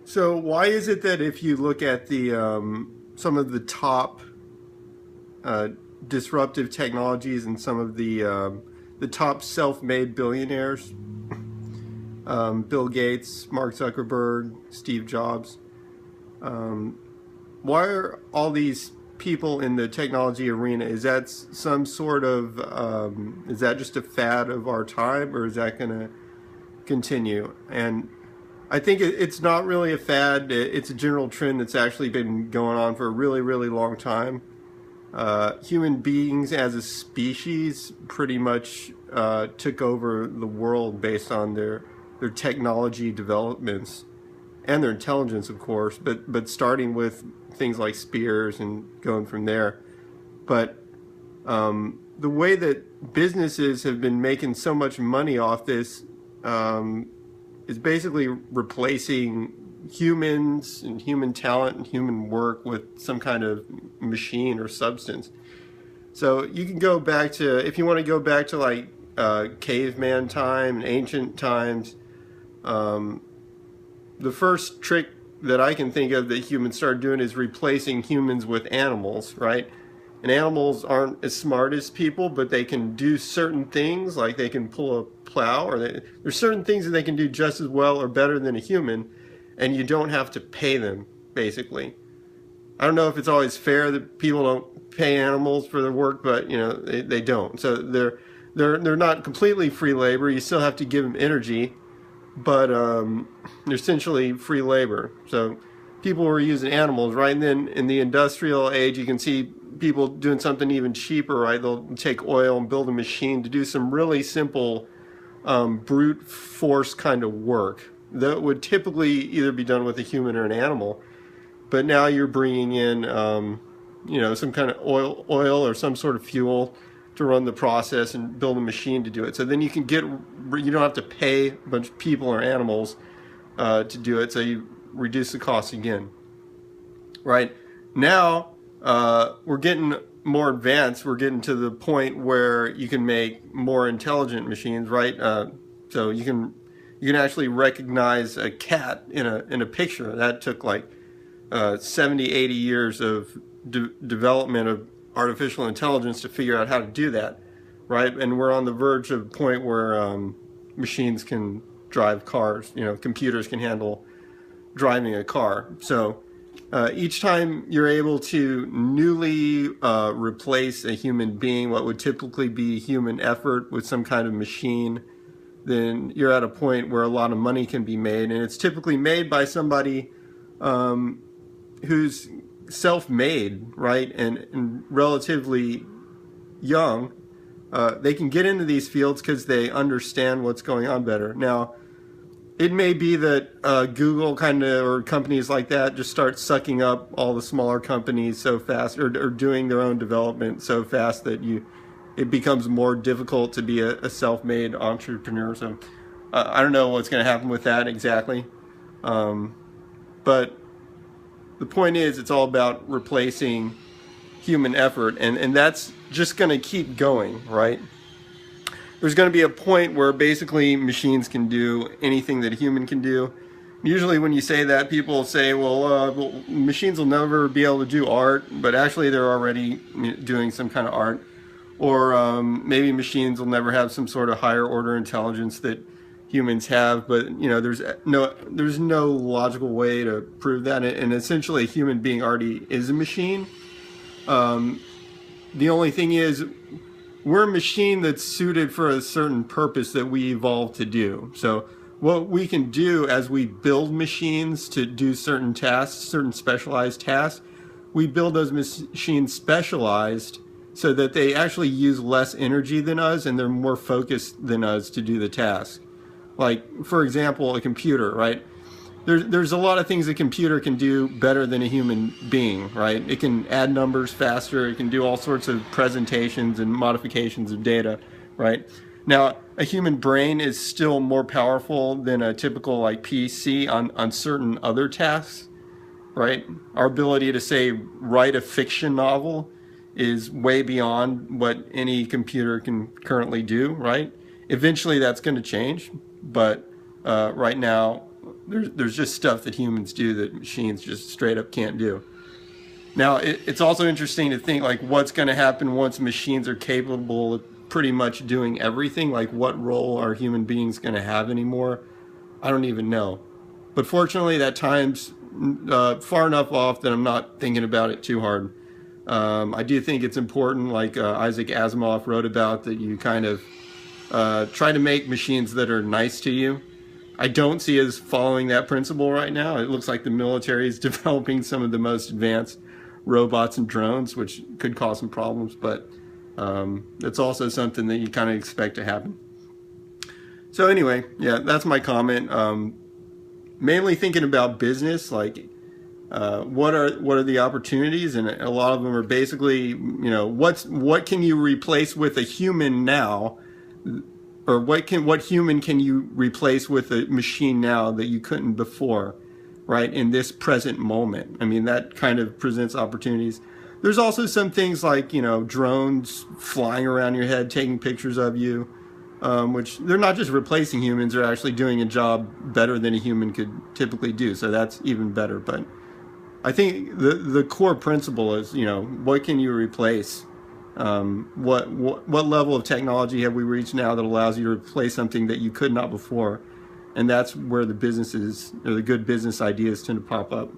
So why is it that if you look at the some of the top uh, disruptive technologies and some of the top self-made billionaires, Bill Gates, Mark Zuckerberg, Steve Jobs, why are all these people in the technology arena? Is that some sort of is that just a fad of our time, or is that going to continue? And I think it's not really a fad. It's a general trend that's actually been going on for a really, really long time. Human beings as a species pretty much took over the world based on their technology developments and their intelligence, of course, but starting with things like spears and going from there. But the way that businesses have been making so much money off this is basically replacing humans and human talent and human work with some kind of machine or substance. So you can go back to, if you want to go back to like caveman time and ancient times, the first trick that I can think of that humans started doing is replacing humans with animals, right? And animals aren't as smart as people, but they can do certain things, like they can pull a plow, or there's certain things that they can do just as well or better than a human, and you don't have to pay them, basically. I don't know if it's always fair that people don't pay animals for their work, but you know they don't. So they're not completely free labor. You still have to give them energy, but they're essentially free labor. So people were using animals, right? And then in the industrial age, you can see people doing something even cheaper, right? They'll take oil and build a machine to do some really simple brute force kind of work that would typically either be done with a human or an animal. But now you're bringing in, some kind of oil or some sort of fuel to run the process and build a machine to do it. So then you don't have to pay a bunch of people or animals to do it. So you reduce the cost again, right? Now we're getting more advanced. We're getting to the point where you can make more intelligent machines, right? So you can actually recognize a cat in a picture. That took like 70, 80 years of development of artificial intelligence to figure out how to do that, right? And we're on the verge of a point where machines can drive cars. Computers can handle driving a car. So each time you're able to newly replace a human being, what would typically be human effort, with some kind of machine, then you're at a point where a lot of money can be made. And it's typically made by somebody who's self-made, right, and relatively young. They can get into these fields because they understand what's going on better. Now, it may be that Google or companies like that just start sucking up all the smaller companies so fast, or doing their own development so fast that it becomes more difficult to be a self-made entrepreneur. So I don't know what's going to happen with that exactly. But the point is, it's all about replacing human effort, and that's just going to keep going, right? There's going to be a point where basically machines can do anything that a human can do. Usually when you say that, people say, well, machines will never be able to do art, but actually they're already doing some kind of art. Or maybe machines will never have some sort of higher order intelligence that humans have, but there's no logical way to prove that. And essentially a human being already is a machine. The only thing is, we're a machine that's suited for a certain purpose that we evolved to do. So what we can do as we build machines to do certain tasks, certain specialized tasks, we build those machines specialized so that they actually use less energy than us and they're more focused than us to do the task. Like, for example, a computer, right? There's a lot of things a computer can do better than a human being, right? It can add numbers faster. It can do all sorts of presentations and modifications of data, right? Now, a human brain is still more powerful than a typical like PC on certain other tasks, right? Our ability to, say, write a fiction novel is way beyond what any computer can currently do, right? Eventually that's going to change, but right now there's just stuff that humans do that machines just straight up can't do. Now, it's also interesting to think like what's going to happen once machines are capable of pretty much doing everything. Like, what role are human beings going to have anymore? I don't even know. But fortunately, that time's far enough off that I'm not thinking about it too hard. I do think it's important, like Isaac Asimov wrote about, that you kind of try to make machines that are nice to you. I don't see us following that principle right now. It looks like the military is developing some of the most advanced robots and drones, which could cause some problems, but it's also something that you kind of expect to happen. So anyway, yeah, that's my comment. Mainly thinking about business, like what are the opportunities, and a lot of them are basically, what can you replace with a human now, or what human can you replace with a machine now that you couldn't before, right, in this present moment. I mean, that kind of presents opportunities. There's also some things like, drones flying around your head, taking pictures of you, which they're not just replacing humans, they're actually doing a job better than a human could typically do. So that's even better. But I think the core principle is, what can you replace? What level of technology have we reached now that allows you to replace something that you could not before? And that's where the businesses, or the good business ideas, tend to pop up.